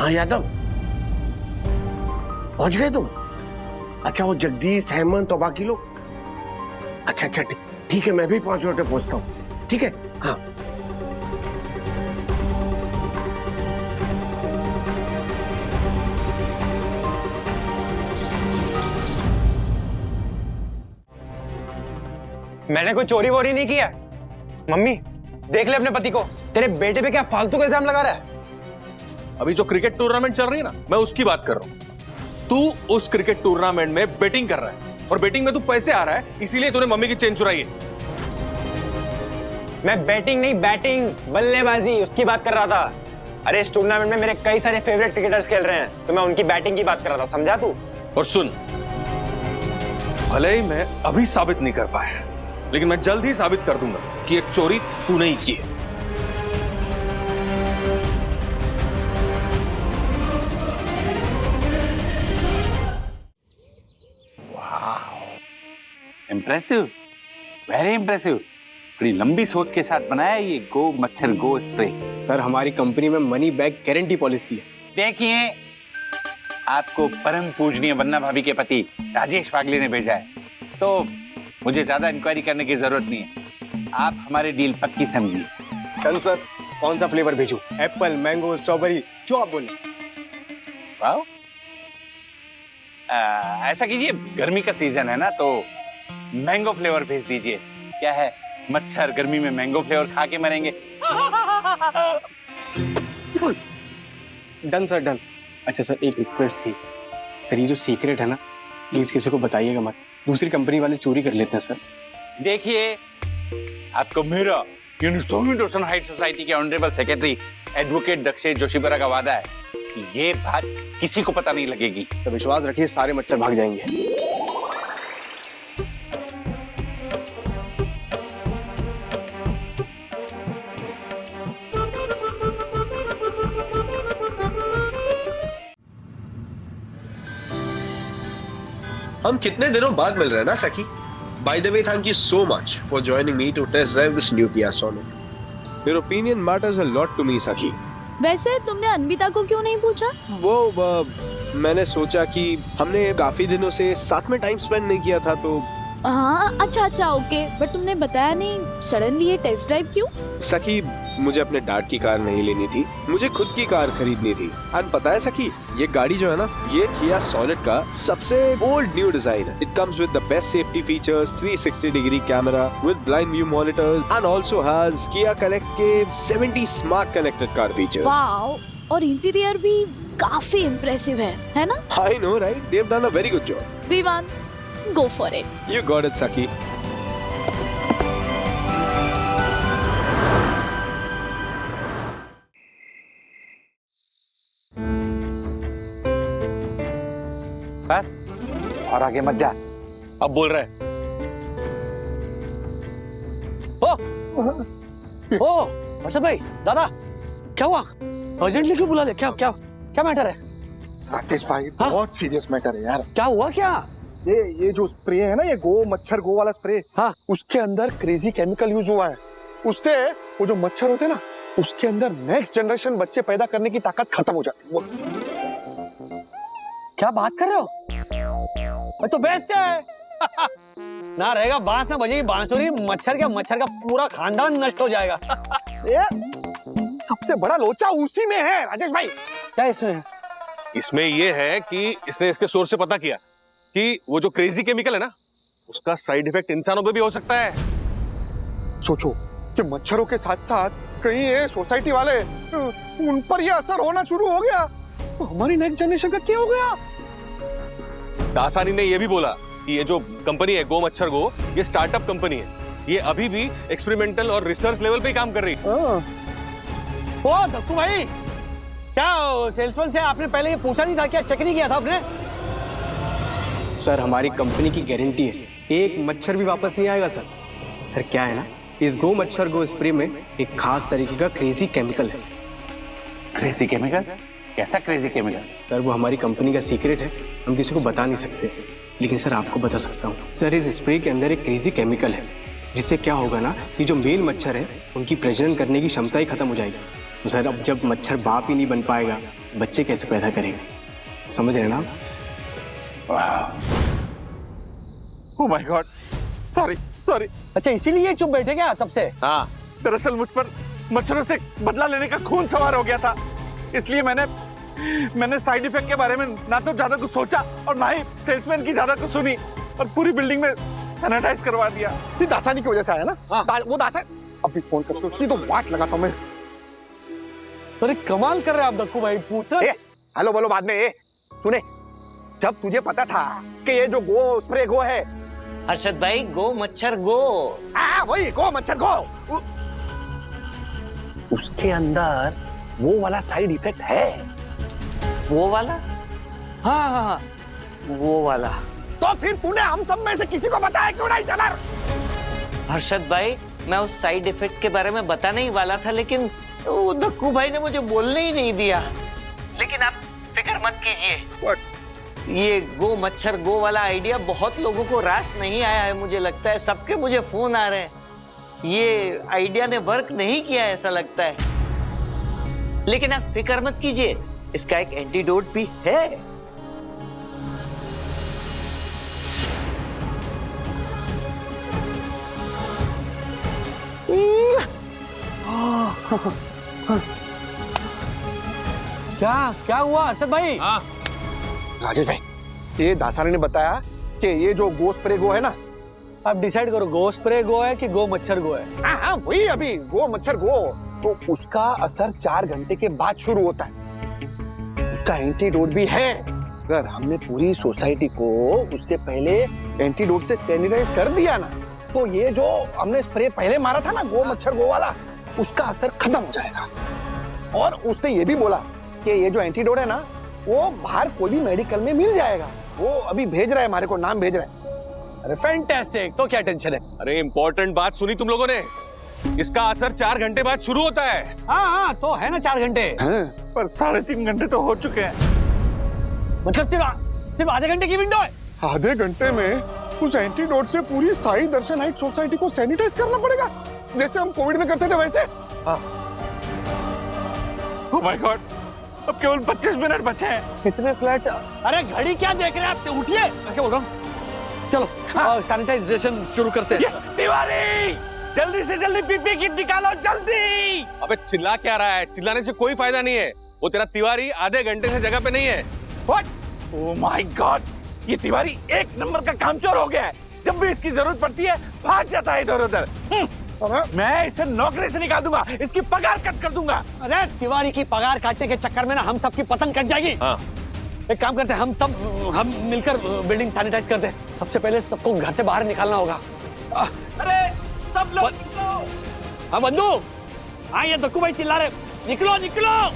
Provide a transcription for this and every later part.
हाँ यादव, पहुंच गए तुम? अच्छा, वो जगदीश, हेमंत और बाकी लोग? अच्छा अच्छा, ठीक है, मैं भी 5 मिनट में पहुंचता हूँ। ठीक है, हाँ। मैंने कोई चोरी वोरी नहीं किया। मम्मी देख ले अपने पति को, तेरे बेटे पे क्या फालतू का इल्जाम लगा रहा है। अभी जो क्रिकेट टूर्नामेंट चल रही है ना, मैं उसकी बात कर रहा हूं। तू उस क्रिकेट टूर्नामेंट में बेटिंग कर रहा है और बेटिंग में तू पैसे आ रहा है, इसीलिए तूने मम्मी की चेन चुराई है। मैं बैटिंग नहीं, बैटिंग बल्लेबाजी उसकी बात कर रहा था। अरे इस टूर्नामेंट में मेरे कई सारे फेवरेट क्रिकेटर्स खेल रहे हैं, तो मैं उनकी बैटिंग की बात कर रहा था, समझा तू? और सुन, भले ही मैं अभी साबित नहीं कर पाया, लेकिन मैं जल्द ही साबित कर दूंगा कि ये चोरी तूने ही की है। Impressive, very impressive. बड़ी लंबी सोच के साथ बनाया ये गो मच्छर गो स्प्रे। सर, हमारी कंपनी में मनी बैक गारंटी पॉलिसी है। देखिए, आपको परम पूजनीय वन्ना भाभी के पति राजेश वागले ने भेजा है, तो मुझे ज्यादा इंक्वायरी करने की जरूरत नहीं है। आप हमारी डील पक्की समझिए। चल सर, कौन सा फ्लेवर भेजूं? एप्पल, मैंगो, स्ट्रॉबेरी, जो आप बोले। वाह, ऐसा कीजिए, गर्मी का सीजन है ना, तो मैंगो फ्लेवर भेज दीजिए। क्या है, मच्छर गर्मी में मैंगो फ्लेवर खा के मरेंगे। Done sir, done. अच्छा सर, एक रिक्वेस्ट थी सर, ये जो सीक्रेट है ना, प्लीज किसी को बताइएगा मत, दूसरी कंपनी वाले चोरी कर लेते हैं सर। देखिए, आपको मेरा यानी सोमी रोशन हाइट सोसाइटी के honourable secretary advocate Dakshesh Joshipura का वादा है, ये बात किसी को पता नहीं लगेगी। तो विश्वास रखिए, सारे मच्छर भाग जाएंगे। हम कितने दिनों बाद मिल रहे हैं ना सखी? By the way, thank you so much for joining me to test drive this new Kia Sonet. Your opinion matters a lot to me, सखी। वैसे तुमने अन्विता को क्यों नहीं पूछा? मैंने सोचा कि हमने काफी दिनों से साथ में टाइम स्पेंड नहीं किया था, तो हाँ, अच्छा ओके, बट तुमने बताया नहीं सडनली ये टेस्ट ड्राइव क्यों? सखी, मुझे अपने डैड की कार नहीं लेनी थी, मुझे खुद की कार खरीदनी थी। एंड पता है सखी, ये गाड़ी जो है ना, ये Kia Sonet का सबसे बोल्ड न्यू डिजाइन है। It comes with the best safety features, 360 degree camera with blind view monitors and also has Kia Connect के 70 smart connected car features. Wow, और इंटीरियर भी काफी इम्प्रेसिव है ना? I know right, they have done a very good job. We want go for it. You got it, Saki. बस, और आगे मत जा। अब बोल रहा है। ओ वर्षद भाई, दादा क्या हुआ? अर्जेंटली क्यों बुला ले? क्या क्या क्या मैटर है? राकेश भाई, बहुत सीरियस मैटर है यार। क्या हुआ? क्या ये जो स्प्रे है ना, ये गो मच्छर गो वाला स्प्रे, हाँ, उसके अंदर क्रेजी केमिकल यूज हुआ है। उससे वो जो मच्छर होते हैं ना, उसके अंदर नेक्स्ट जनरेशन बच्चे पैदा करने की ताकत खत्म हो जाती है। क्या बात कर रहे हो? तो बेस्ट है। ना रहेगा बांस, ना बजेगी बांसुरी, मच्छर का पूरा खानदान नष्ट हो जाएगा। ये सबसे बड़ा लोचा उसी में है राजेश भाई। क्या इसमें है? इसमें यह है कि इसने इसके सोर्स से पता किया कि वो जो क्रेजी केमिकल है ना, उसका साइड इफेक्ट इंसानों पे भी हो सकता है। सोचो कि मच्छरों के साथ साथ कहीं ये सोसाइटी वाले, उन पर ये असर होना शुरू हो गया, तो हमारी नेक्स्ट जनरेशन का क्या हो गया? दासानी ने यह भी बोला कि ये जो कंपनी है गो मच्छर गो, ये स्टार्टअप कंपनी है। ये अभी भी एक्सपेरिमेंटल और रिसर्च लेवल पे ही काम कर रही है। ओ धक्कू भाई, क्या सेल्समैन से आपने पहले ये पूछा नहीं था? क्या चेक नहीं किया था आपने? सर, हमारी कंपनी की गारंटी है, एक मच्छर भी वापस नहीं आएगा सर। सर क्या है ना, इस गो मच्छर गो स्प्रे में एक खास तरीके का क्रेजी केमिकल है। Crazy chemical? कैसा क्रेजी केमिकल? सर, वो हमारी कंपनी का सीक्रेट है, हम किसी को बता नहीं सकते, लेकिन सर आपको बता सकता हूँ। सर, इस स्प्रे के अंदर एक क्रेजी केमिकल है, जिससे क्या होगा ना कि जो मेल मच्छर है, उनकी प्रजनन करने की क्षमता ही खत्म हो जाएगी। सर अब जब मच्छर बाप ही नहीं बन पाएगा, बच्चे कैसे पैदा करेंगे? समझ रहे हैं ना आप? Oh my God, sorry sorry. अच्छा इसीलिए चुप बैठे क्या तब से? हाँ, दरअसल मुझ पर मच्छरों से बदला लेने का खून सवार हो गया था, इसलिए मैंने साइड इफेक्ट के बारे में ना तो ज्यादा कुछ सोचा और ना ही सेल्समैन की ज्यादा कुछ सुनी और पूरी बिल्डिंग में सैनिटाइज करवा दिया। ये दासानी की वजह से आया ना? हाँ। वो दासा अभी फोन करके उसकी तो वाट लगाता हूं मैं। अरे कमाल कर रहे हैं आप दक्कू भाई, पूछ रहे। हेलो बोलो बाद में। सुने, जब तुझे पता था कि ये जो गो स्प्रे गो है, हर्षद भाई, गो मच्छर गो। वही गो मच्छर गो, उसके अंदर वो वाला साइड इफेक्ट है। वो वाला? हाँ हाँ हाँ, वो वाला। तो फिर तूने हम सब में से किसी को बताया क्यों नहीं? चला हर्षद भाई, मैं उस साइड इफेक्ट के बारे में बताने ही वाला था, लेकिन वो दक्कू भाई ने मुझे बोलने ही नहीं दिया। लेकिन आप फिक्र मत कीजिए, ये गो मच्छर गो वाला आइडिया बहुत लोगों को रास नहीं आया है। मुझे लगता है सबके मुझे फोन आ रहे हैं, ये आइडिया ने वर्क नहीं किया ऐसा लगता है। लेकिन आप फिक्र मत कीजिए, इसका एक एंटीडोट भी है। क्या हुआ हर्षद भाई? हाँ, राजेश भाई, ये दासानी ने बताया कि ये जो गो स्प्रे गो है ना, आप डिसाइड करो, गो स्प्रे गो है कि गो मच्छर गो है? हाँ वही अभी गो मच्छर गो, तो उसका असर 4 घंटे के बाद शुरू होता है। उसका एंटीडोट भी है। अगर हमने पूरी सोसाइटी को उससे पहले एंटीडोट से सैनिटाइज कर दिया ना, तो ये जो हमने स्प्रे पहले मारा था ना गो मच्छर गो वाला, उसका असर खत्म हो जाएगा। और उसने ये भी बोला कि ये जो एंटीडोट है ना, वो बाहर कोई भी मेडिकल में मिल जाएगा। वो अभी भेज रहा है, हमारे को नाम भेज रहा है। अरे फैंटास्टिक, तो क्या टेंशन है? अरे इंपॉर्टेंट बात सुनी तुम लोगों ने, इसका असर 4 घंटे बाद शुरू होता है। हाँ तो है ना 4 घंटे, हाँ। पर 3.5 घंटे तो हो चुके हैं। मतलब सिर्फ आधे घंटे की विंडो है। आधे घंटे में उस एंटीडोट से पूरी साई दर्शन हाइट सोसाइटी को सैनिटाइज करना पड़ेगा, जैसे हम कोविड में करते थे वैसे। ओह माय गॉड, अब केवल 25 मिनट बचे हैं। कितने फ्लैट्स? अरे घड़ी क्या देख रहे हैं आप? उठिए, मैं क्या बोल रहा हूँ। चलो सैनिटाइजेशन शुरू करते हैं। तिवारी, जल्दी से जल्दी पीपी किट निकालो, जल्दी। अबे चिल्ला क्या रहा है? चिल्लाने से कोई फायदा नहीं है। वो तेरा तिवारी आधे घंटे से जगह पे नहीं है। What? Oh my God! ये तिवारी एक नंबर का कामचोर हो गया है। जब भी इसकी जरूरत पड़ती है भाग जाता है इधर उधर। मैं इसे नौकरी से निकाल दूंगा, इसकी पगार कट कर दूंगा। अरे तिवारी की पगार काटने के चक्कर में ना हम सबकी पतंग कट जाएगी। हाँ। एक काम करते हैं, हम मिलकर बिल्डिंग सैनिटाइज करते हैं। सबसे पहले सबको घर से बाहर निकालना होगा। अरे सब लोग निकलो। हाँ बंधु, हाँ ये दक्कू भाई चिल्ला रहे, निकलो निकलो।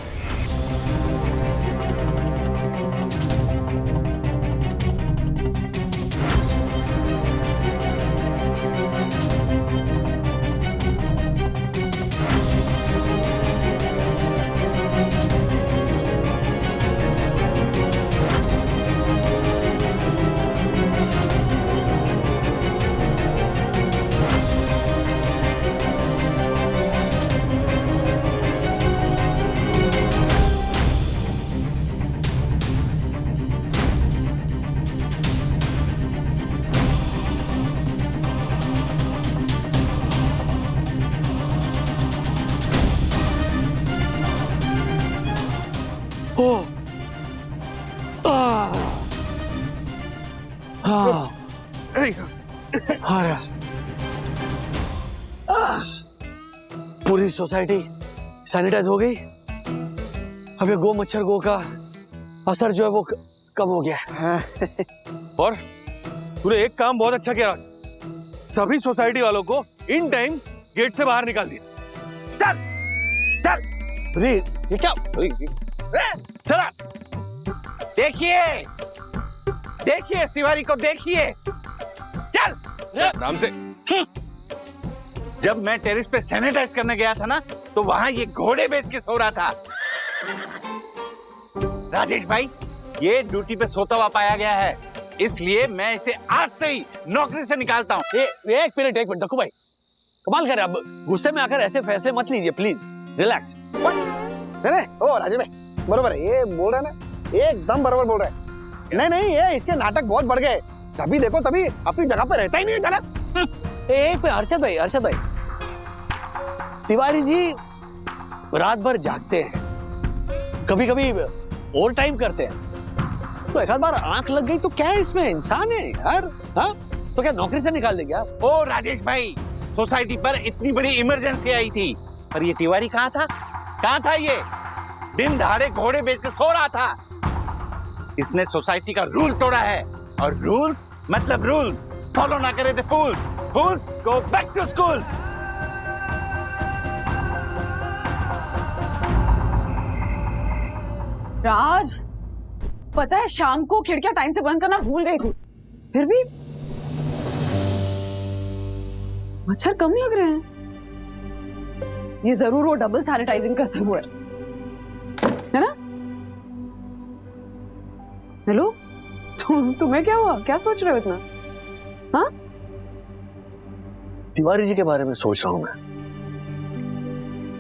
पूरी सोसाइटी सैनिटाइज हो गई। अब ये गो मच्छर गो का असर जो है वो कम हो गया है। और तूने एक काम बहुत अच्छा किया, सभी सोसाइटी वालों को इन टाइम गेट से बाहर निकाल दिया। चल चल। अरे ये क्या? चला, देखिए देखिए इस तिवारी को देखिए। चल आराम से। जब मैं टेरेस पे सैनिटाइज करने गया था ना, तो वहां ये घोड़े बेच के सो रहा था। राजेश भाई, ये ड्यूटी पे सोता हुआ पाया गया है, इसलिए मैं इसे आज से ही नौकरी से निकालता हूँ। एक मिनट दक्कू भाई, कमाल कर रहे हैं। अब गुस्से में आकर ऐसे फैसले मत लीजिए प्लीज, रिलैक्स। नहीं ओ राजीव भाई बरोबर है, ये बोल रहे हैं ना एकदम बरोबर बोल रहे हैं। नहीं नहीं ये इसके नाटक बहुत बढ़ गए, जब देखो तभी अपनी जगह पे रहता ही नहीं है झलक। हर्षद भाई तिवारी जी रात भर जागते हैं, कभी कभी ओवर टाइम करते हैं, तो एक आध बार आंख लग गई तो क्या है, इसमें इंसान है यार। हाँ तो क्या नौकरी से निकाल देंगे आप? ओ राजेश भाई, सोसाइटी पर इतनी बड़ी इमरजेंसी आई थी और ये तिवारी कहाँ था ये? दिन दहाड़े घोड़े बेच के सो रहा था। इसने सोसाइटी का रूल तोड़ा है, और रूल्स मतलब रूल्स फॉलो ना करे तो फूल्स गो बैक टू स्कूल। राज, पता है शाम को खिड़कियां टाइम से बंद करना भूल गई थी, फिर भी मच्छर कम लग रहे हैं। ये जरूर वो डबल सैनिटाइजिंग का असर हुआ है ना? हेलो, तुम्हें क्या हुआ? क्या सोच रहे हो इतना? हाँ, तिवारी जी के बारे में सोच रहा हूं मैं।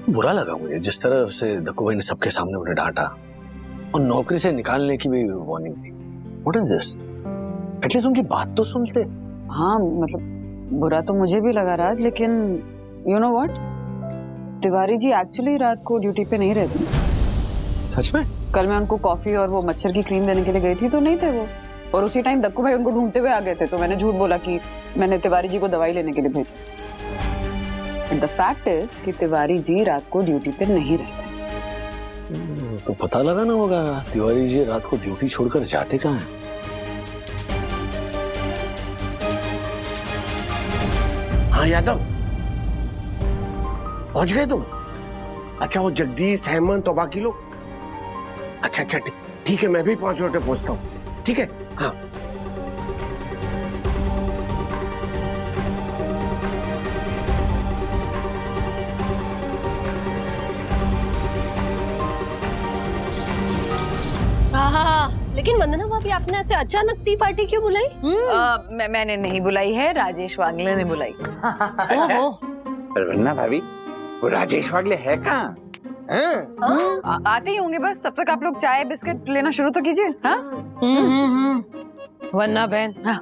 बुरा लगा मुझे जिस तरह से दक्कू भाई ने सबके सामने उन्हें डांटा और नौकरी से निकालने की भी warning the. What is this? At least उनकी बात तो सुनते। हाँ मतलब बुरा तो मुझे भी लगा राज, लेकिन you know what, Tiwari ji actually रात को ड्यूटी पे नहीं रहते। सच में? कल मैं उनको कॉफी और वो मच्छर की क्रीम देने के लिए गई थी तो नहीं थे वो, और उसी टाइम दक्कू भाई उनको ढूंढते हुए आ गए थे, तो मैंने झूठ बोला कि मैंने तिवारी जी को दवाई लेने के लिए भेजा। द फैक्ट इज कि तिवारी जी रात को ड्यूटी पे नहीं रहते। तो पता लगाना होगा तिवारी जी रात को ड्यूटी छोड़कर जाते कहाँ हैं? हाँ यादव, पहुंच गए तुम? अच्छा वो जगदीश, हेमंत और बाकी लोग? अच्छा ठीक है, मैं भी 5 मिनट में पहुंचता हूँ। ठीक है, हाँ। लेकिन वंदना भाभी, आपने ऐसे अचानक टी पार्टी क्यों बुलाई? मैंने नहीं बुलाई है, राजेश वागले ने बुलाई। ओहो। पर वंदना भाभी, वो राजेश वागले है कहाँ? आते ही होंगे बस, तब तक आप लोग चाय बिस्किट लेना शुरू तो कीजिए। वन्ना बहन, हाँ।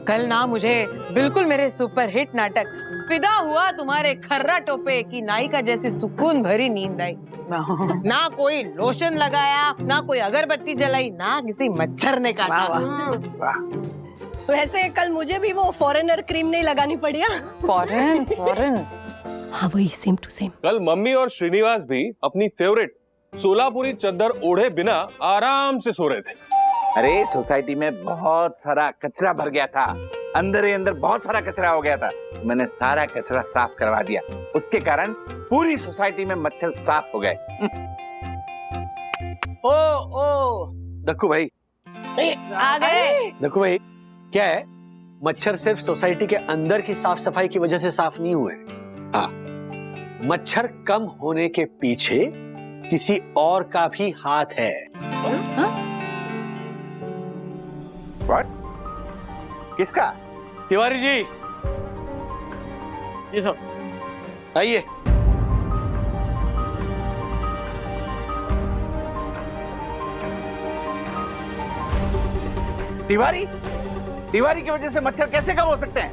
कल ना मुझे बिल्कुल मेरे सुपर हिट नाटक फिदा हुआ तुम्हारे खर्रा टोपे की नायिका जैसी सुकून भरी नींद आई। ना कोई लोशन लगाया, ना कोई अगरबत्ती जलाई, ना किसी मच्छर ने काटा। वैसे कल मुझे भी वो फॉरेनर क्रीम नहीं लगानी पड़ी। फॉरेन हाँ वही, सेम टू सेम। कल मम्मी और श्रीनिवास भी अपनी फेवरेट सोलापुरी चद्दर ओढ़े बिना आराम से सो रहे थे। अरे सोसाइटी में बहुत सारा कचरा भर गया था, अंदर ही अंदर बहुत सारा कचरा हो गया था, मैंने सारा कचरा साफ करवा दिया, उसके कारण पूरी सोसाइटी में मच्छर साफ हो गए। ओ दक्कू भाई आ गए। दक्कू भाई, क्या है, मच्छर सिर्फ सोसाइटी के अंदर की साफ सफाई की वजह से साफ नहीं हुए। मच्छर कम होने के पीछे किसी और का भी हाथ है। What? किसका? तिवारी जी, ये सब आइए। तिवारी की वजह से मच्छर कैसे कम हो सकते हैं?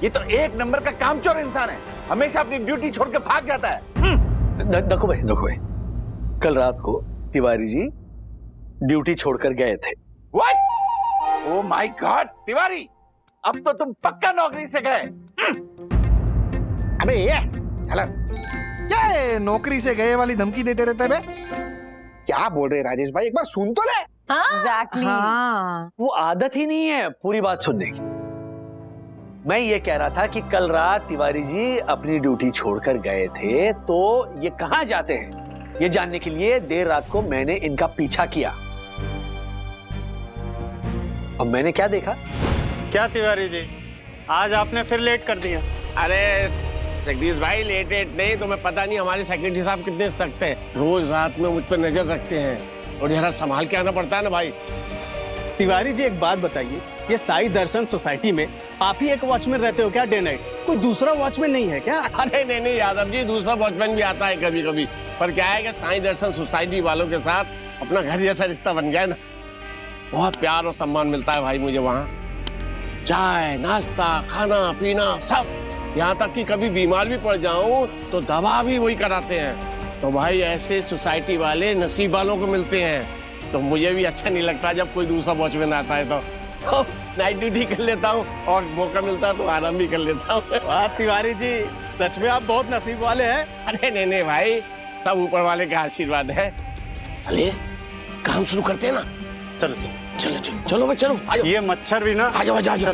ये तो एक नंबर का कामचोर इंसान है, हमेशा अपनी ड्यूटी छोड़ के भाग जाता है। दक्कू भाई, कल रात को तिवारी जी ड्यूटी छोड़कर गए थे। What? Oh my God, Tiwari, अब तो तुम पक्का नौकरी से गए। अबे ये नौकरी से गए वाली धमकी देते रहते बे? क्या बोल रहे राजेश भाई, एक बार सुन तो ले। एग्जैक्टली। वो आदत ही नहीं है पूरी बात सुनने की। मैं ये कह रहा था कि कल रात तिवारी जी अपनी ड्यूटी छोड़कर गए थे, तो ये कहां जाते हैं ये जानने के लिए देर रात को मैंने इनका पीछा किया। अब मैंने क्या देखा? क्या तिवारी जी, आज आपने फिर लेट कर दिया। अरे जगदीश भाई, लेट नहीं, तुम्हें पता नहीं हमारे सेक्रेटरी साहब कितने सख्त हैं, रोज रात में मुझ पर नजर रखते हैं और जरा संभाल के आना पड़ता है ना भाई। तिवारी जी एक बात बताइए, ये साई दर्शन सोसाइटी में आप ही एक वॉचमैन रहते हो क्या डे नाइट? कोई दूसरा वॉचमैन नहीं है क्या? अरे नहीं यादव जी, दूसरा वॉचमैन भी आता है कभी कभी, पर क्या है कि साईं दर्शन सोसाइटी वालों के साथ अपना घर जैसा रिश्ता बन गया ना। बहुत प्यार और सम्मान मिलता है भाई मुझे वहाँ। चाय, नाश्ता, खाना पीना सब, यहाँ तक कि कभी बीमार भी पड़ जाऊं तो दवा भी वही कराते हैं। तो भाई ऐसे सोसाइटी वाले नसीब वालों को मिलते हैं। तो मुझे भी अच्छा नहीं लगता जब कोई दूसरा वॉचमैन आता है तो नाइट ड्यूटी कर लेता हूँ और मौका मिलता है तो आराम भी कर लेता हूँ। वाह तिवारी जी, सच में आप बहुत नसीब वाले हैं। अरे नहीं भाई, सब ऊपर वाले का आशीर्वाद है। चलिए काम शुरू करते हैं ना। चलो चलो चलो चलो भाई चलो। आ जाओ। ये मच्छर भी ना। आ जाओ आ जाओ आ जाओ।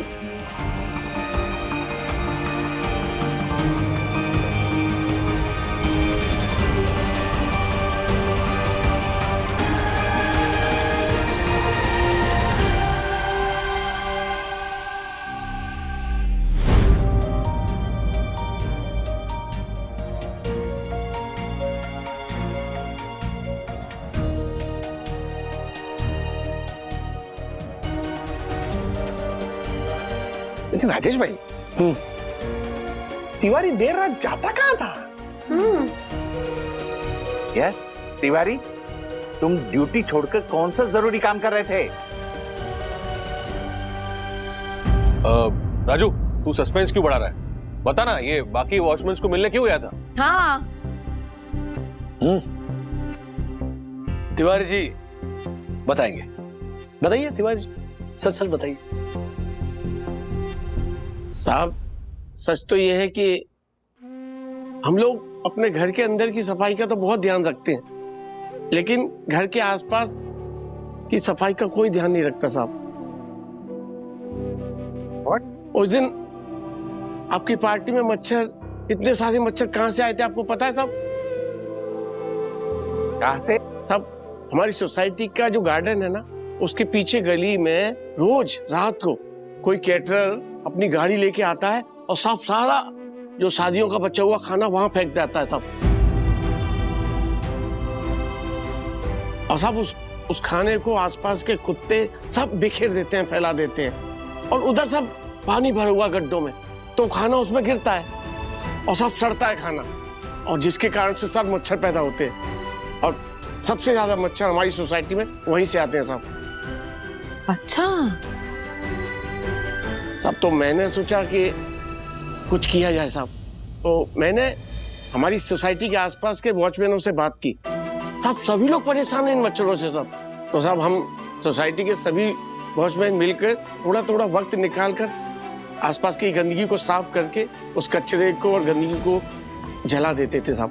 लेकिन राजेश भाई, तिवारी देर रात जाता कहाँ था? यस तिवारी, तुम ड्यूटी छोड़कर कौन सा जरूरी काम कर रहे थे? राजू, तू सस्पेंस क्यों बढ़ा रहा है? बता ना, ये बाकी वॉचमैन को मिलने क्यों गया था? हाँ तिवारी जी बताएंगे। बताइए तिवारी जी, सच सच बताइए। साहब सच तो ये है कि हम लोग अपने घर के अंदर की सफाई का तो बहुत ध्यान रखते हैं, लेकिन घर के आसपास की सफाई का कोई ध्यान नहीं रखता साहब। उस दिन आपकी पार्टी में मच्छर, इतने सारे मच्छर कहां से आए थे आपको पता है साहब? कहां से? साहब हमारी सोसाइटी का जो गार्डन है ना, उसके पीछे गली में रोज रात को कोई कैटरर अपनी गाड़ी लेके आता है और सब सारा जो शादियों का बचा हुआ खाना वहां फेंक देता है सब। और सब उस खाने को आसपास के कुत्ते सब बिखेर देते हैं, फैला देते हैं। और उधर सब पानी भरा हुआ गड्ढों में, तो खाना उसमें गिरता है और सब सड़ता है खाना, और जिसके कारण से सब मच्छर पैदा होते हैं। और सबसे ज्यादा मच्छर हमारी सोसाइटी में वहीं से आते हैं साहब। अच्छा साहब, तो मैंने सोचा कि कुछ किया जाए साहब। तो मैंने हमारी सोसाइटी के आसपास के वॉचमैनों से बात की। साहब सभी लोग परेशान हैं इन मच्छरों से साहब। तो साहब हम सोसाइटी के सभी वॉचमैन मिलकर थोड़ा थोड़ा वक्त निकालकर आसपास की गंदगी को साफ करके उस कचरे को और गंदगी को जला देते थे साहब।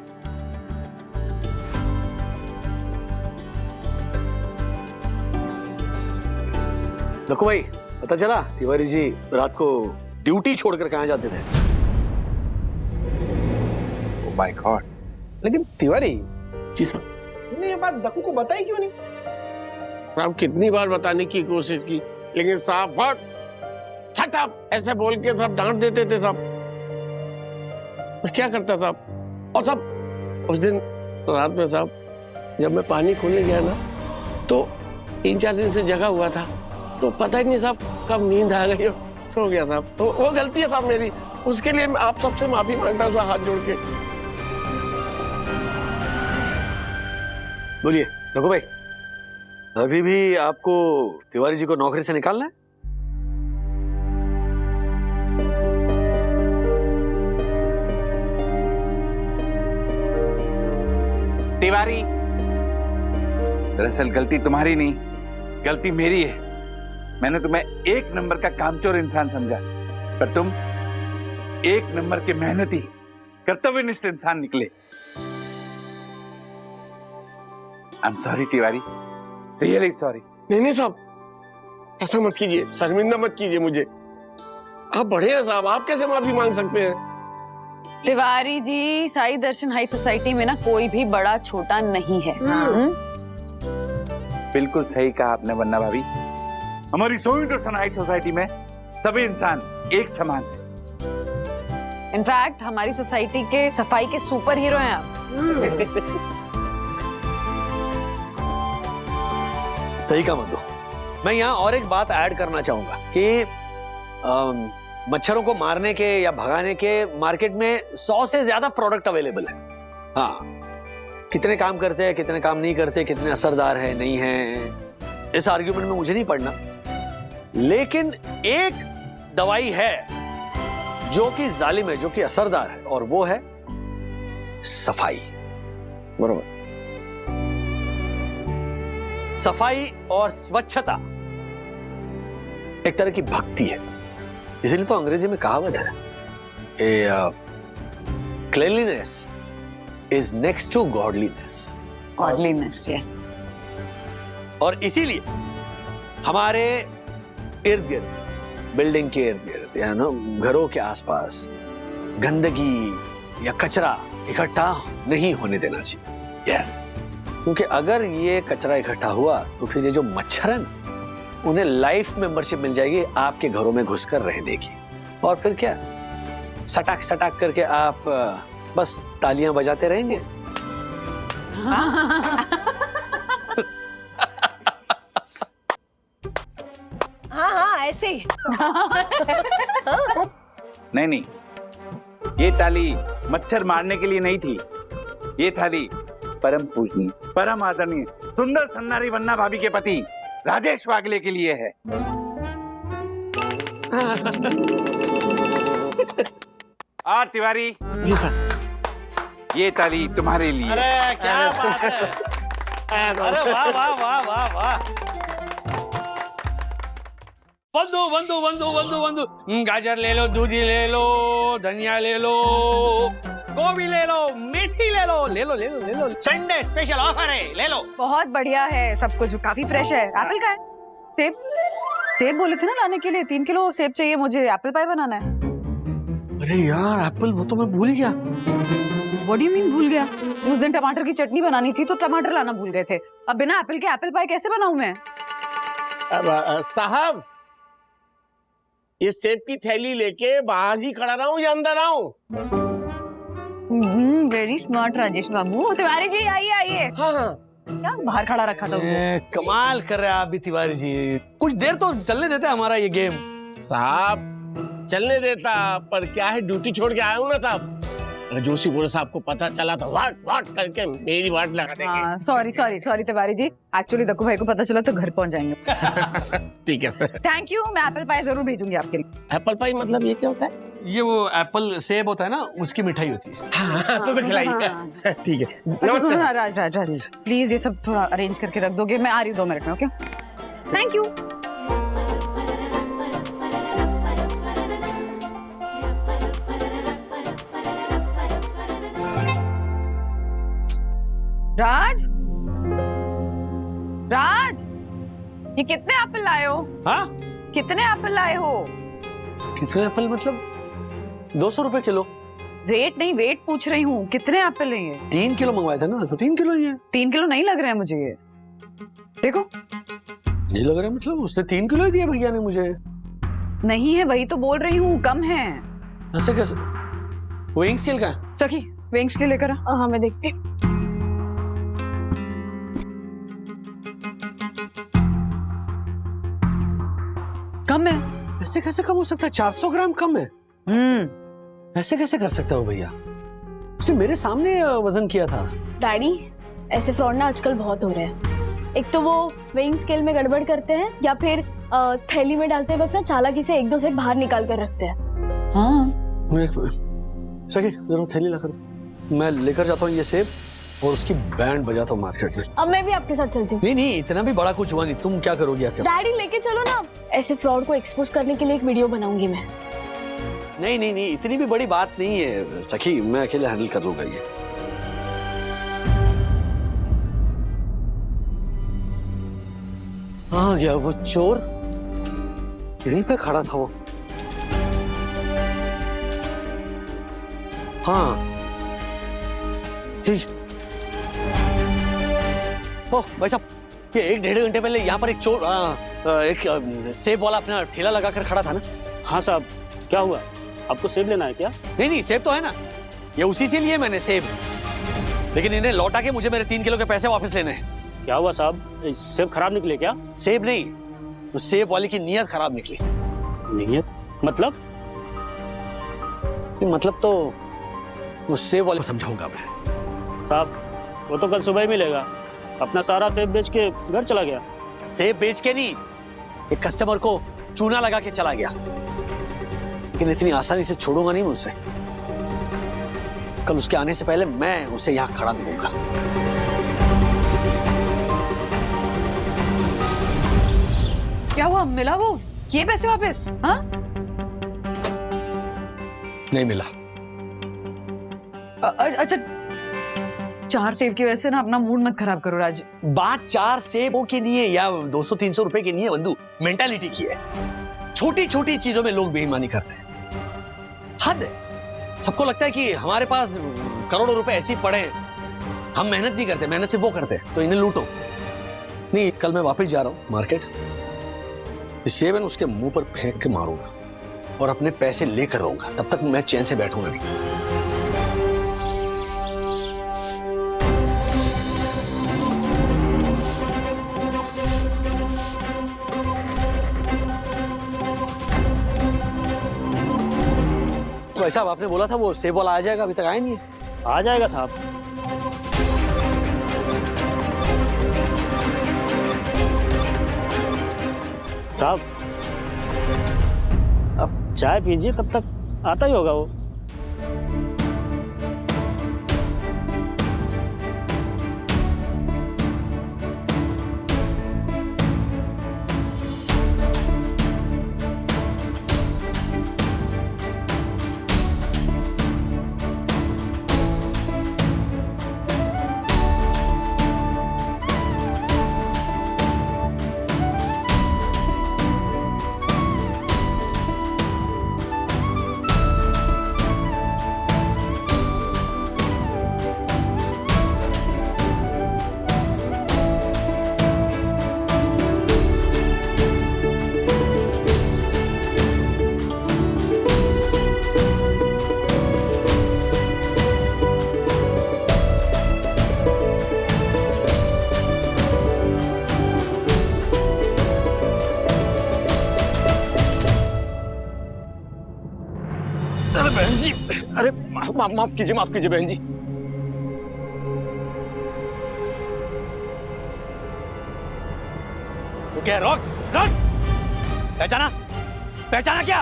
देखो भाई, पता चला तिवारी जी रात को ड्यूटी छोड़कर कहाँ जाते थे? Oh my God. लेकिन तिवारी जी साहब, तुमने ये बात दक्कू को बताई क्यों नहीं? साहब कितनी बार बताने की कोशिश की, लेकिन साहब बहुत शट अप ऐसे बोल के सब डांट देते थे साहब। क्या करता साहब। और साहब उस दिन रात में साहब जब मैं पानी खोलने गया ना, तो 3-4 दिन से जगा हुआ था, तो पता ही नहीं साहब कब नींद आ गई और सो गया साहब। तो वो गलती है साहब मेरी, उसके लिए मैं आप सबसे माफी मांगता हूँ हाथ जोड़ के। बोलिए देखो भाई, अभी भी आपको तिवारी जी को नौकरी से निकालना है? तिवारी, दरअसल गलती तुम्हारी नहीं, गलती मेरी है। मैंने तुम्हें 1 नंबर का कामचोर इंसान समझा, पर तुम 1 नंबर के मेहनती कर्तव्यनिष्ठ इंसान निकले। I am sorry Tiwari, really sorry. नहीं साहब, ऐसा मत कीजिए, शर्मिंदा मत कीजिए मुझे। आप बड़े हैं साहब, आप कैसे माफी मांग सकते हैं? तिवारी जी, साई दर्शन हाई सोसाइटी में ना कोई भी बड़ा छोटा नहीं है। बिल्कुल सही कहा आपने वन्ना भाभी। हमारी साई दर्शन हाई सोसाइटी में सभी इंसान एक समान है। इनफैक्ट हमारी सोसाइटी के सफाई के सुपर हीरो हैं आप। सही का मत दो। मैं यहाँ और एक बात ऐड करना चाहूंगा कि मच्छरों को मारने के या भगाने के मार्केट में 100 से ज्यादा प्रोडक्ट अवेलेबल है। हाँ, कितने काम करते हैं, कितने काम नहीं करते, कितने असरदार है नहीं है, इस आर्ग्यूमेंट में मुझे नहीं पढ़ना। लेकिन एक दवाई है जो कि जालिम है, जो कि असरदार है, और वो है सफाई। बरोबर। सफाई और स्वच्छता एक तरह की भक्ति है, इसलिए तो अंग्रेजी में कहावत है, cleanliness is next to godliness. Godliness, yes. और इसीलिए हमारे इर्द गिर्द, बिल्डिंग के इर्द गिर्द या ना घरों के आसपास गंदगी या कचरा इकट्ठा नहीं होने देना चाहिए। यस, क्योंकि अगर ये कचरा इकट्ठा हुआ तो फिर ये जो मच्छर है ना, उन्हें लाइफ मेंबरशिप मिल जाएगी आपके घरों में घुसकर रहने की। और फिर क्या, सटाक सटाक करके आप बस तालियां बजाते रहेंगे। हाँ ऐसे ही। नहीं, ये ताली मच्छर मारने के लिए नहीं थी। ये थाली परम पूजनीय, परम आदरणीय, सुंदर सन्नारी वन्ना भाभी के पति राजेश वागले के लिए है। आर तिवारी जी सर। ये ताली तुम्हारे लिए। अरे क्या बात है, अरे वाह वाह वाह वाह वाह। बंधु बंधु बंधु बंधु बंधु, गाजर ले लो, दूधी ले लो, धनिया ले लो, गोभी ले लो, मेथी ले लो, ले लो ले लो ले लो, संडे स्पेशल ऑफर है, ले लो। बहुत बढ़िया है सब कुछ, काफी फ्रेश है। एप्पल का है? सेब? सेब बोले थे ना लाने के लिए, 3 किलो सेब चाहिए मुझे, एप्पल पाई बनाना है। अरे यार एप्पल, वो तो मैं भूल ही गया। What do you mean भूल गया? उस दिन टमाटर की चटनी बनानी थी तो टमाटर लाना भूल गए थे। अब बिना एप्पल के एप्पल पाई कैसे बनाऊं मैं? साहब, ये सेब की थैली लेके बाहर ही खड़ा रहूं या अंदर आऊं? वेरी स्मार्ट राजेश बाबू। तिवारी जी आइए आइए। हाँ। क्या बाहर खड़ा रखा था वो? कमाल कर रहे हैं आप भी तिवारी जी, कुछ देर तो चलने देते हमारा ये गेम। साहब चलने देता, पर क्या है, ड्यूटी छोड़ के आया हूँ ना साहब। जोशी बोले साहब को पता चला तो वाट करके मेरी वाट लगा देंगे। सॉरी तिवारी जी, एक्चुअली दक्कू भाई को पता चला तो घर पहुंच जाएंगे। ठीक है। थैंक यू, मैं एप्पल पाई जरूर भेजूंगी आपके लिए। एप्पल पाई मतलब ये क्या होता है? ये वो एप्पल सेब होता है ना, उसकी मिठाई होती है। हाँ, तो खिलाइए। ठीक है। अच्छा सुनो ना राज प्लीज ये सब थोड़ा अरेंज करके रख दोगे, मैं आ रही हूँ 2 मिनट में। Okay, thank you. राज, ये कितने एप्पल लाए हो? हाँ? कितने एप्पल लाए हो? कितने एप्पल मतलब 200 रुपए किलो। रेट नहीं, वेट पूछ रही हूँ। कितने एप्पल है ये? 3 किलो मंगवाए थे ना, तो 3 किलो ही है। 3 किलो नहीं लग रहे हैं मुझे ये, देखो। नहीं लग रहा मतलब? उसने 3 किलो ही दिया भैया ने मुझे। नहीं है, वही तो बोल रही हूँ, कम है। ऐसे कैसे? वेइंग स्केल का है? सखी वेइंग स्केल लेकर आ। हाँ मैं देखती हूँ। कम है। ऐसे कैसे कम हो सकता है? 400 ग्राम कम है। ऐसे कैसे कर सकता हो भैया? उसने मेरे सामने वजन किया था। डैडी, ऐसे फ्रॉड ना आजकल बहुत हो रहे हैं। एक तो वो वेइंग स्केल में गड़बड़ करते हैं, या फिर थैली में डालते वक्त ना चालाकी से 1-2 सेब बाहर निकाल कर रखते हैं। हाँ। सखी जरा थैली ला कर दो, मैं लेकर जाता हूँ ये सेब और उसकी बैंड बजाता हूँ मार्केट में। अब मैं भी आपके साथ चलती हूँ। नहीं, इतना भी बड़ा कुछ हुआ नहीं, तुम क्या करोगी आखिर? डैडी लेके चलो ना, ऐसे फ्रॉड को एक्सपोज करने के लिए एक वीडियो बनाऊंगी मैं। नहीं, इतनी भी बड़ी बात नहीं है सखी, मैं अकेले हैंडल कर लूंगा ये। आ गया वो चोर, यहीं पे खड़ा था वो। हाँ ठीक। ओ भाई साहब, ये 1-1.5 घंटे पहले यहाँ पर एक चोर एक सेब वाला अपना ठेला लगाकर खड़ा था ना? हाँ साहब, क्या हुआ? आपको सेब लेना है क्या? नहीं, सेब तो है ना, ये उसी से लिए मैंने सेब, लेकिन इन्हें लौटा के मुझे मेरे 3 किलो के पैसे वापस लेने हैं। क्या हुआ साहब, सेब खराब निकले क्या? सेब नहीं, तो सेब वाले की नीयत खराब निकली। नीयत मतलब? मतलब तो वो सेब वाले को समझाऊंगा मैं। साहब वो तो कल सुबह ही मिलेगा। अपना सारा सेब बेच के घर चला गया। सेब बेच के नहीं, एक कस्टमर को चूना लगा के चला गया। लेकिन इतनी आसानी से छोड़ूंगा नहीं मैं उसे। कल उसके आने से पहले मैं उसे यहाँ खड़ा मिलूंगा। क्या हुआ, मिला वो ये पैसे वापस? हाँ नहीं मिला। अच्छा, 4 सेब की वजह से ना अपना मूड मत खराब करो राज। बात 4 सेबों के लिए या 200-300 रुपए की नहीं है बंधु, मेंटालिटी की है। छोटी छोटी चीजों में लोग बेईमानी करते हैं, हद है। सबको लगता है कि हमारे पास करोड़ों रुपए ऐसे ही पड़े हैं, हम मेहनत नहीं करते, मेहनत सिर्फ वो करते हैं, तो इन्हें लूटो। नहीं, कल मैं वापस जा रहा हूँ मार्केट, इस सेब उसके मुंह पर फेंक के मारूंगा और अपने पैसे लेकर रहूंगा। तब तक मैं चैन से बैठूंगा नहीं। भाई साहब, आपने बोला था वो सेब वाला आ जाएगा, अभी तक आया नहीं है। आ जाएगा साहब। साहब अब चाय पीजिए, तब तक आता ही होगा वो। अरे बहन जी, अरे माफ कीजिए बहन जी। क्या रोक पहचाना क्या?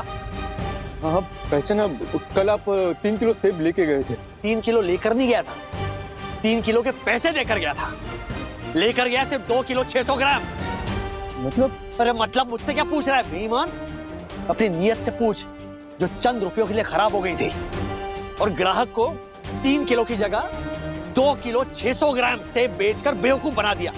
हाँ पहचाना, कल आप 3 किलो सेब लेके गए थे। 3 किलो लेकर नहीं गया था, 3 किलो के पैसे देकर गया था। लेकर गया सिर्फ 2 किलो 600 ग्राम। मतलब? अरे मतलब मुझसे क्या पूछ रहा है बेईमान? अपनी नीयत से पूछ, जो चंद रुपयों के लिए खराब हो गई थी। और ग्राहक को 3 किलो की जगह 2 किलो 600 ग्राम सेब बेचकर बेवकूफ बना दिया।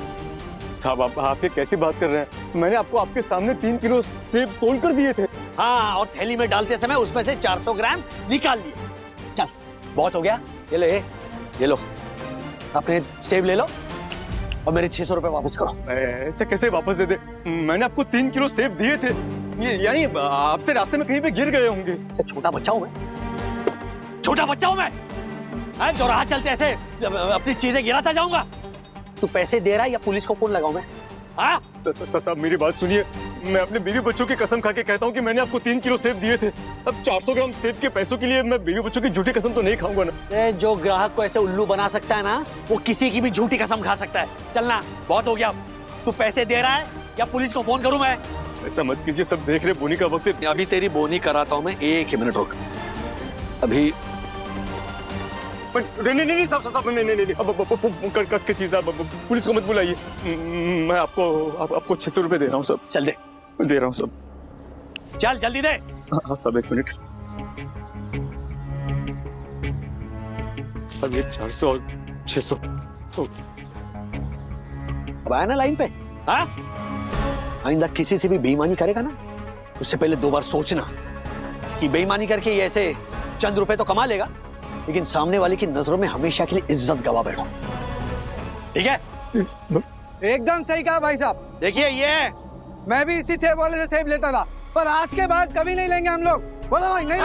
साहब आप ये कैसी बात कर रहे हैं? मैंने आपको आपके सामने 3 किलो सेब तोल कर दिए थे। हाँ, और थैली में डालते समय उसमें से 400 ग्राम निकाल लिए। चल, बहुत हो गया, ये लो अपने सेब ले लो और मेरे 600 रुपए वापस करो। ऐसे कैसे वापस दे दे? मैंने आपको 3 किलो सेब दिए थे, यानी आपसे रास्ते में कहीं पे गिर गए होंगे। छोटा बच्चा हूं मैं, जो राह चलते ऐसे अपनी चीजें गिराता जाऊंगा? तू पैसे दे रहा है या पुलिस को फोन लगाऊं मैं? हाँ? साहब मेरी बात सुनिए, मैं अपने बीवी बच्चों की कसम खा के कहता हूँ कि मैंने आपको 3 किलो सेब दिए थे। अब 400 ग्राम सेब के पैसों के लिए मैं बीवी बच्चों की झूठी कसम तो नहीं खाऊंगा ना। जो ग्राहक को ऐसे उल्लू बना सकता है ना, वो किसी की भी झूठी कसम खा सकता है। चलना, बहुत हो गया। तू पैसे दे रहा है या पुलिस को फोन करूं मैं? ऐसा मत कीजिए, सब देख रहे, बोनी का वक्त है। अभी तेरी बोनी कराता हूं मैं, 1 मिनट रुक। अभी नहीं साहब नहीं, अब कट के चीज, आप पुलिस को मत बुलाइए। मैं आपको 600 रुपए दे रहा हूँ सब। चल दे रहा हूँ सब। चल जल्दी दे। हाँ सब, 1 मिनट। सब ये 400 और 600 अब आया ना लाइन पे। हाँ, आइंदा किसी से भी बेईमानी करेगा ना, उससे पहले 2 बार सोचना कि बेईमानी करके ये ऐसे चंद रुपए तो कमा लेगा, लेकिन सामने वाले की नजरों में हमेशा के लिए इज्जत गवा बैठो। ठीक है? एकदम सही कहा भाई साहब। देखिए, ये मैं भी इसी सेब वाले से सेब लेता था, पर आज के बाद कभी नहीं लेंगे हम लोग। बोलो भाई, नहीं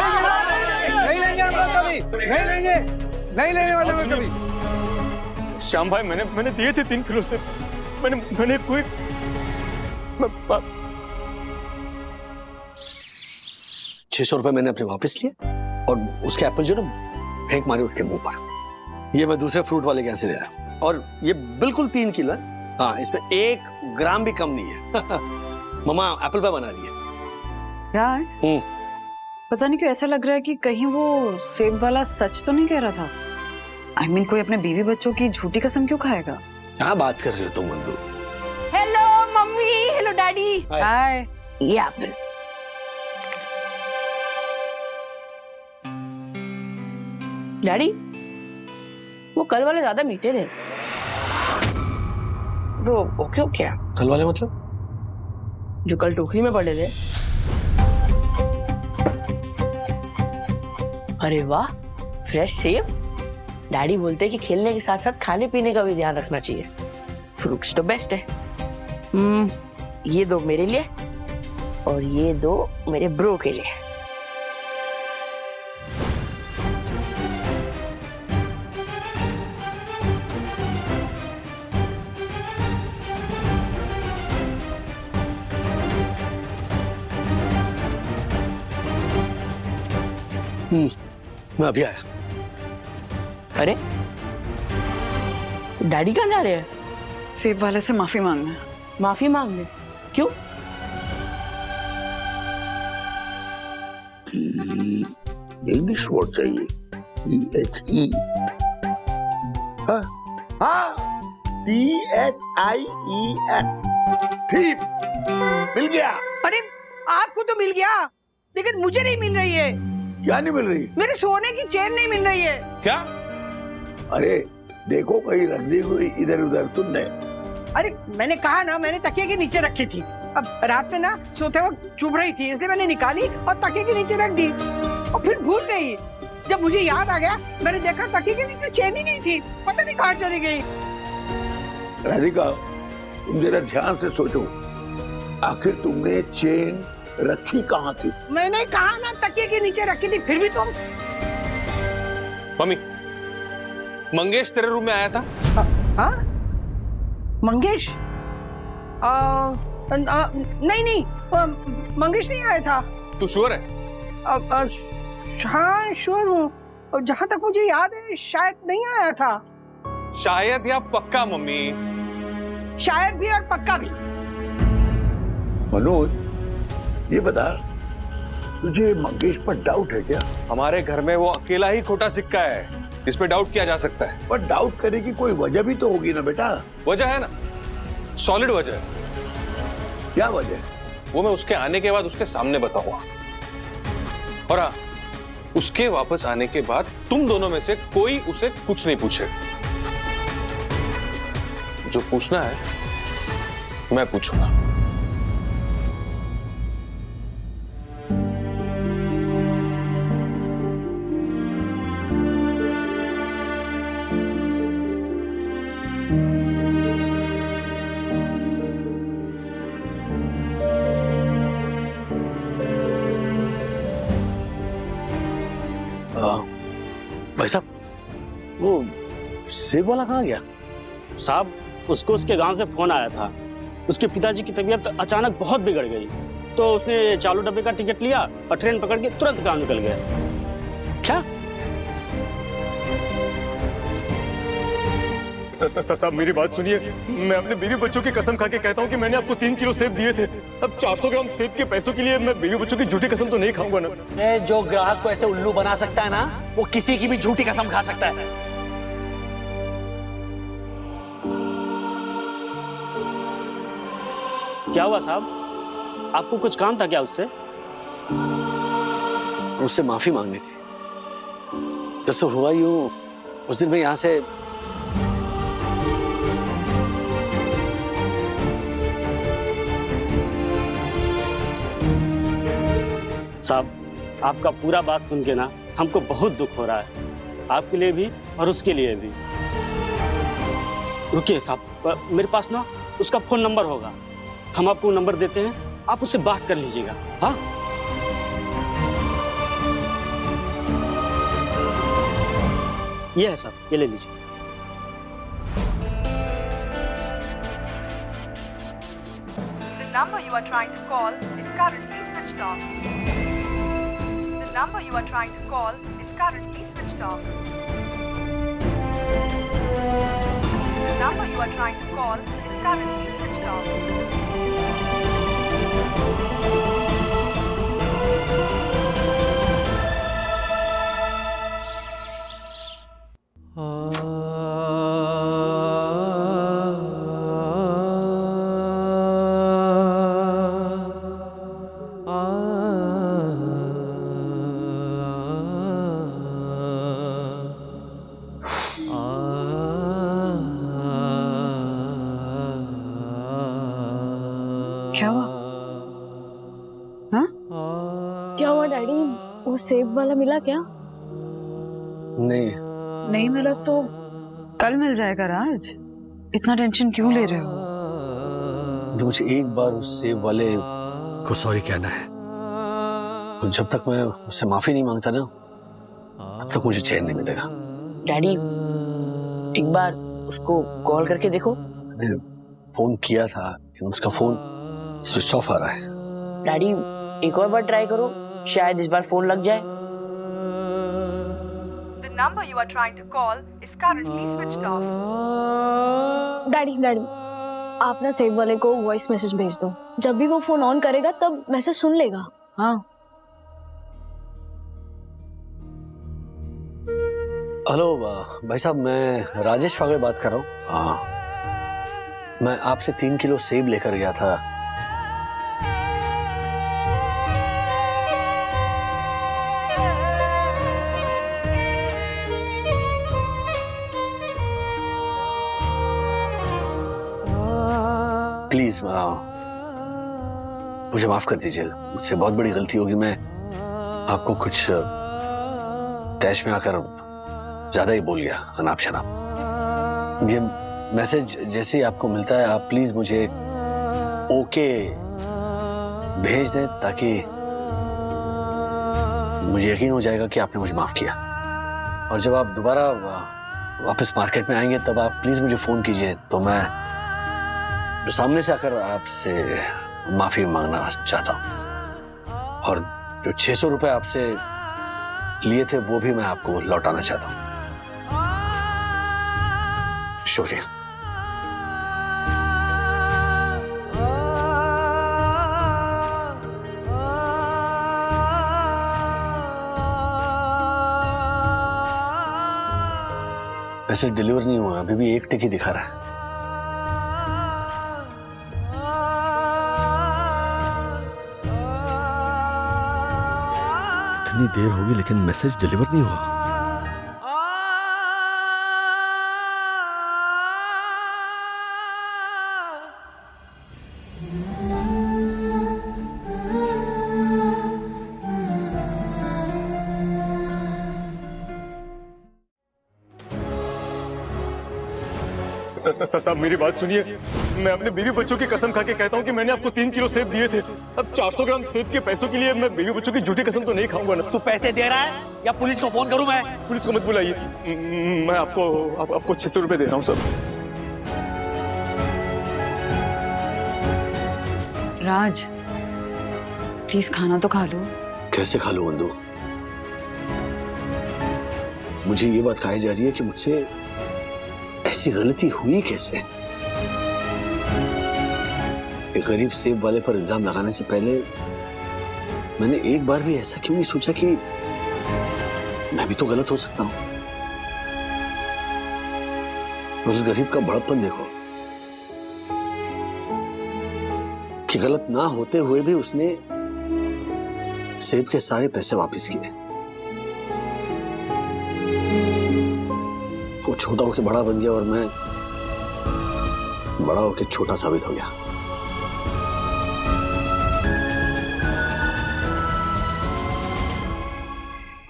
लेंगे हम लोग कभी, नहीं लेने वाले हम कभी। श्याम भाई, मैंने दिए थे 3 किलो सेब। मैंने कोई 600 रुपए मैंने अपने वापस लिए और उसके एप्पल जो ना फेंक मारे उसके मुंह पर। ये मैं दूसरे फ्रूट वाले के यहाँ से ले रहा हूँ। और ये बिल्कुल 3 किलो है। हाँ, इसमें 1 ग्राम भी कम नहीं है। मम्मा एप्पल पाई बना रही है। यार पता नहीं क्यों ऐसा लग रहा है कि कहीं वो सेब वाला सच तो नहीं कह रहा था। I mean, कोई अपने बीवी बच्चों की झूठी कसम क्यों खाएगा? क्या बात कर रही हो तुम Mandu? Hello mummy, hello daddy. Hi. ये एप्पल। डैडी, वो कल वाले ज्यादा मीठे थे। वो ओके ओके। कल वाले मतलब? जो कल टोकरी में पड़े थे। अरे वाह, फ्रेश सेब। डैडी बोलते हैं कि खेलने के साथ साथ खाने पीने का भी ध्यान रखना चाहिए। फ्रूट्स तो बेस्ट है। ये 2 मेरे लिए और ये 2 मेरे ब्रो के लिए। मैं अभी आया। अरे डैडी कहाँ जा रहे हैं? सेब वाले से माफी मांगना। माफी मांगने? क्यों? इंग्लिश वर्ड चाहिए। EHE। हाँ, THIEF। ठीक, मिल गया। अरे आपको तो मिल गया, लेकिन मुझे नहीं मिल रही है। क्या नहीं मिल रही? मेरे सोने की चेन नहीं मिल रही है। क्या? अरे देखो, कहीं रख दी हुई इधर उधर तुमने। अरे मैंने कहा ना, मैंने तकिए के नीचे रखी थी। अब रात में ना सोते वक्त चुभ रही थी, इसलिए मैंने निकाली और तकिए के नीचे रख दी और फिर भूल गई। जब मुझे याद आ गया, मैंने देखा तकिए के नीचे चेन ही नहीं थी। पता नहीं कहाँ चली गई। राधिका, तुम जरा ध्यान से सोचो, आखिर तुमने चेन रखी कहाँ थी? मैंने कहा ना तकिए के नीचे रखी थी, फिर भी तुम। मम्मी, मंगेश तेरे रूम में आया था? हाँ? मंगेश? नहीं, मंगेश नहीं आया था। तू श्योर है? हाँ श्योर हूँ, और जहाँ तक मुझे याद है शायद नहीं आया था। शायद या पक्का मम्मी? शायद भी और पक्का भी। मनोज, ये बता, तुझे मंगेश पर डाउट है क्या? हमारे घर में वो अकेला ही खोटा सिक्का है, इस पे डाउट किया जा सकता है। पर डाउट करने की कोई वजह भी तो होगी ना बेटा। वजह है ना, सॉलिड वजह है। क्या वजह? वो मैं उसके आने के बाद उसके सामने बताऊंगा। और हाँ, उसके वापस आने के बाद तुम दोनों में से कोई उसे कुछ नहीं पूछे। जो पूछना है मैं पूछूंगा। भाई साहब, वो सेब वाला कहाँ गया? साहब, उसको उसके गांव से फोन आया था। उसके पिताजी की तबीयत अचानक बहुत बिगड़ गई, तो उसने चालू डब्बे का टिकट लिया और ट्रेन पकड़ के तुरंत गांव निकल गया। क्या? साहब मेरी बात सुनिए, मैं अपने बीवी बच्चों की कसम खा के कहता हूँ कि मैंने आपको 3 किलो सेब दिए थे। अब 400 ग्राम सेब के पैसों के लिए मैं बीवी बच्चों की झूठी कसम तो नहीं खाऊंगा ना। जो ग्राहक को ऐसे उल्लू बना सकता है ना, वो किसी की भी झूठी कसम खा सकता है। क्या हुआ साहब, आपको कुछ काम था क्या उससे? उससे माफी मांगनी थी। जैसे हुआ यूं, उस दिन मैं यहाँ से साहब, आपका पूरा बात सुन के ना हमको बहुत दुख हो रहा है, आपके लिए भी और उसके लिए भी। रुकिए साहब, मेरे पास ना उसका फोन नंबर होगा, हम आपको नंबर देते हैं, आप उससे बात कर लीजिएगा। हाँ, ये है साहब, ये ले लीजिए। The number you are trying to call is currently switched off. The number you are trying to call is currently switched off. number you are trying to call is currently switched off. क्या हुआ? हाँ? क्या हुआ daddy? वो सेब वाला मिला क्या? नहीं मिला तो कल मिल जाएगा राज। इतना टेंशन क्यों ले रहे हो? तो मुझे एक बार उस सेब वाले को सॉरी कहना है। और जब तक मैं उससे माफी नहीं मांगता ना, तब तक मुझे चैन नहीं मिलेगा। डैडी एक बार उसको कॉल करके देखो। मैंने फोन किया था लेकिन उसका फोन स्विच ऑफ आ रहा है। डैडी एक और बार ट्राई करो, शायद इस बार फोन लग जाए। The number you are trying to call is currently switched off. Daddy आप ना सेब वाले को वॉइस मैसेज भेज दो। जब भी वो फोन ऑन करेगा तब मैसेज सुन लेगा। हाँ। हेलो भाई साहब, मैं राजेश फागड़े बात कर रहा हूँ। मैं आपसे 3 किलो सेब लेकर गया था। प्लीज मुझे माफ कर दीजिए, मुझसे बहुत बड़ी गलती होगी। मैं आपको कुछ तैश में आकर ज्यादा ही बोल गया, अनाप शनाप। ये मैसेज जैसे ही आपको मिलता है आप प्लीज मुझे ओके भेज दें, ताकि मुझे यकीन हो जाएगा कि आपने मुझे माफ किया। और जब आप दोबारा वापस मार्केट में आएंगे तब आप प्लीज मुझे फोन कीजिए, तो मैं सामने से आकर आपसे माफी मांगना चाहता हूं। और जो 600 रुपए आपसे लिए थे वो भी मैं आपको लौटाना चाहता हूं। शुक्रिया। मैसेज डिलीवर नहीं हुआ, अभी भी 1 टिक ही दिखा रहा है। इतनी देर होगी लेकिन मैसेज डिलीवर नहीं हुआ। साहब मेरी बात सुनिए, मैं अपने बीवी बच्चों की कसम खा के कहता हूँ कि मैंने आपको 3 किलो सेब दिए थे। अब 400 ग्राम सेब के पैसों के लिए मैं बीवी बच्चों की झूठी कसम तो नहीं खाऊंगा ना। तू पैसे दे रहा है या पुलिस को फोन करूं मैं? पुलिस को मत बुलाइए, मैं आपको 600 रुपए दे रहा हूँ सर। राज प्लीज खाना तो खा लो। कैसे खा लो बंधु? मुझे ये बात कही जा रही है कि मुझसे ऐसी गलती हुई कैसे? एक गरीब सेब वाले पर इल्जाम लगाने से पहले मैंने एक बार भी ऐसा क्यों नहीं सोचा कि मैं भी तो गलत हो सकता हूं। उस गरीब का बड़प्पन देखो कि गलत ना होते हुए भी उसने सेब के सारे पैसे वापस किए। वो छोटा होके बड़ा बन गया और मैं बड़ा होके छोटा साबित हो गया।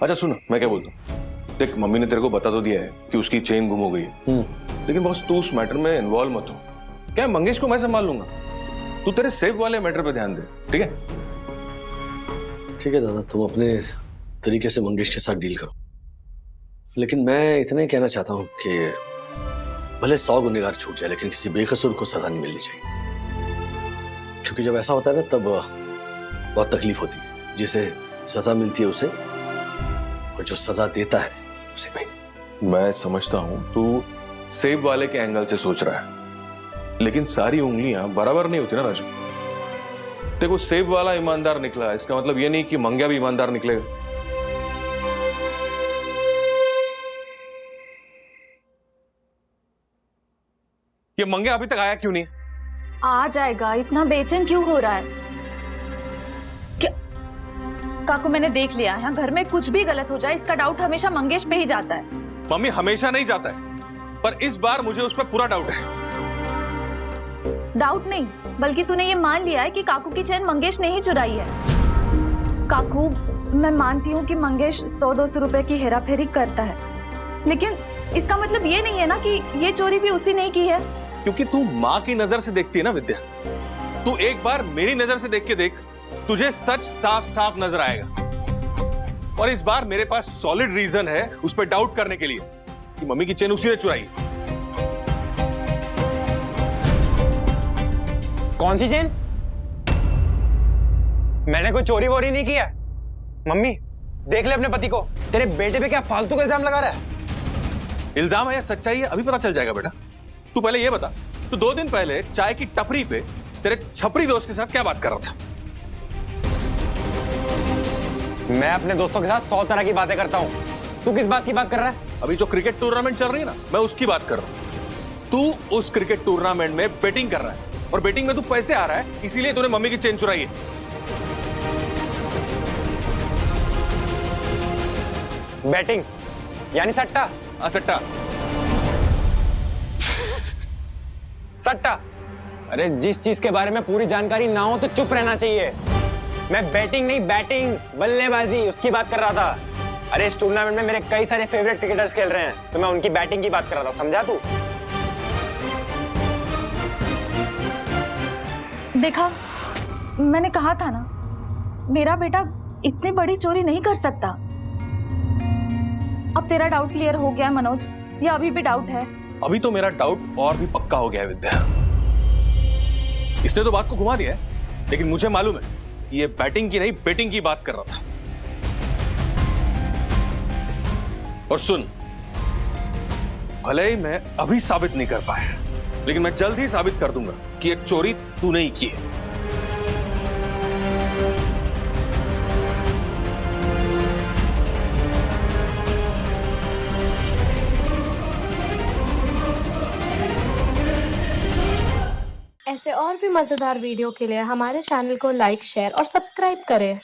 अच्छा सुन, मैं क्या बोलता हूँ, देख मम्मी ने तेरे को बता तो दिया है कि उसकी चेन गुम हो गई है, लेकिन बॉस तू उस मैटर में इन्वॉल्व मत हो। क्या मंगेश को मैं संभाल लूंगा, तू तेरे सेब वाले मैटर पे ध्यान दे, ठीक है? ठीक है दादा, तुम अपने तरीके से मंगेश के साथ डील करो, लेकिन मैं इतना ही कहना चाहता हूं कि भले 100 गुनहगार छूट जाए लेकिन किसी बेकसूर को सजा नहीं मिलनी चाहिए। क्योंकि जब ऐसा होता है ना तब बहुत तकलीफ होती है। जिसे सजा मिलती है उसे, और जो सजा देता है उसे नहीं। मैं समझता हूं तू सेब वाले के एंगल से सोच रहा है, लेकिन सारी उंगलियां बराबर नहीं होती ना राजू। देखो, सेब वाला ईमानदार निकला, इसका मतलब ये नहीं कि मंग्या भी ईमानदार निकलेगा। ये मंग्या अभी तक आया क्यों नहीं? आ जाएगा, इतना बेचैन क्यों हो रहा है? क्या काकू, मैंने देख लिया, यहाँ घर में कुछ भी गलत हो जाए इसका डाउट हमेशा मंगेश पे ही जाता है। मम्मी, हमेशा नहीं जाता है, पर इस बार मुझे उस पर पूरा डाउट है। डाउट नहीं, बल्कि तूने ये मान लिया है कि काकू की चेन मंगेश ने ही चुराई है। काकू, मैं मानती हूँ कि मंगेश 100-200 रुपए की हेराफेरी करता है, लेकिन इसका मतलब ये नहीं है ना कि ये चोरी भी उसी ने की है। क्योंकि तू माँ की नजर से देखती है ना विद्या, तू एक बार मेरी नजर से देख के देख, तुझे सच साफ साफ नजर आएगा। और इस बार मेरे पास सॉलिड रीजन है उस पर डाउट करने के लिए कि मम्मी की चेन उसी ने चुराई। कौन सी चेन? मैंने कोई चोरी वोरी नहीं किया। मम्मी, देख ले अपने पति को, तेरे बेटे पे क्या फालतू का इल्जाम लगा रहा है। इल्जाम है या सच्चाई है अभी पता चल जाएगा बेटा। तू पहले ये बता, तू 2 दिन पहले चाय की टपरी पे तेरे छपरी दोस्त के साथ क्या बात कर रहा था? मैं अपने दोस्तों के साथ 100 तरह की बातें करता हूँ। तू किस बात की बात कर रहा है? अभी जो क्रिकेट टूर्नामेंट चल रही है ना, मैं उसकी बात कर रहा हूँ। तू उस क्रिकेट टूर्नामेंट में बेटिंग कर रहा है, और बेटिंग में तू पैसे आ रहा है, इसीलिए तूने मम्मी की चेन चुराई है। बैटिंग यानी सट्टा? सट्टा। सट्टा? अरे जिस चीज के बारे में पूरी जानकारी ना हो तो चुप रहना चाहिए। मैं बैटिंग नहीं, बैटिंग, बल्लेबाजी, उसकी बात कर रहा था। अरे इस टूर्नामेंट में मेरे कई सारे फेवरेट क्रिकेटर्स खेल रहे हैं, तो मैं उनकी बैटिंग की बात कर रहा था, समझा तू? देखा, मैंने कहा था ना, मेरा बेटा इतनी बड़ी चोरी नहीं कर सकता। अब तेरा डाउट क्लियर हो गया है मनोज, या अभी भी डाउट है? अभी तो मेरा डाउट और भी पक्का हो गया है विद्या। इसने तो बात को घुमा दिया है, लेकिन मुझे मालूम है ये बैटिंग की नहीं, बेटिंग की बात कर रहा था। और सुन, भले ही मैं अभी साबित नहीं कर पाया, लेकिन मैं जल्द ही साबित कर दूंगा कि ये चोरी तूने ही की है। ऐसे और भी मजेदार वीडियो के लिए हमारे चैनल को लाइक, शेयर और सब्सक्राइब करें।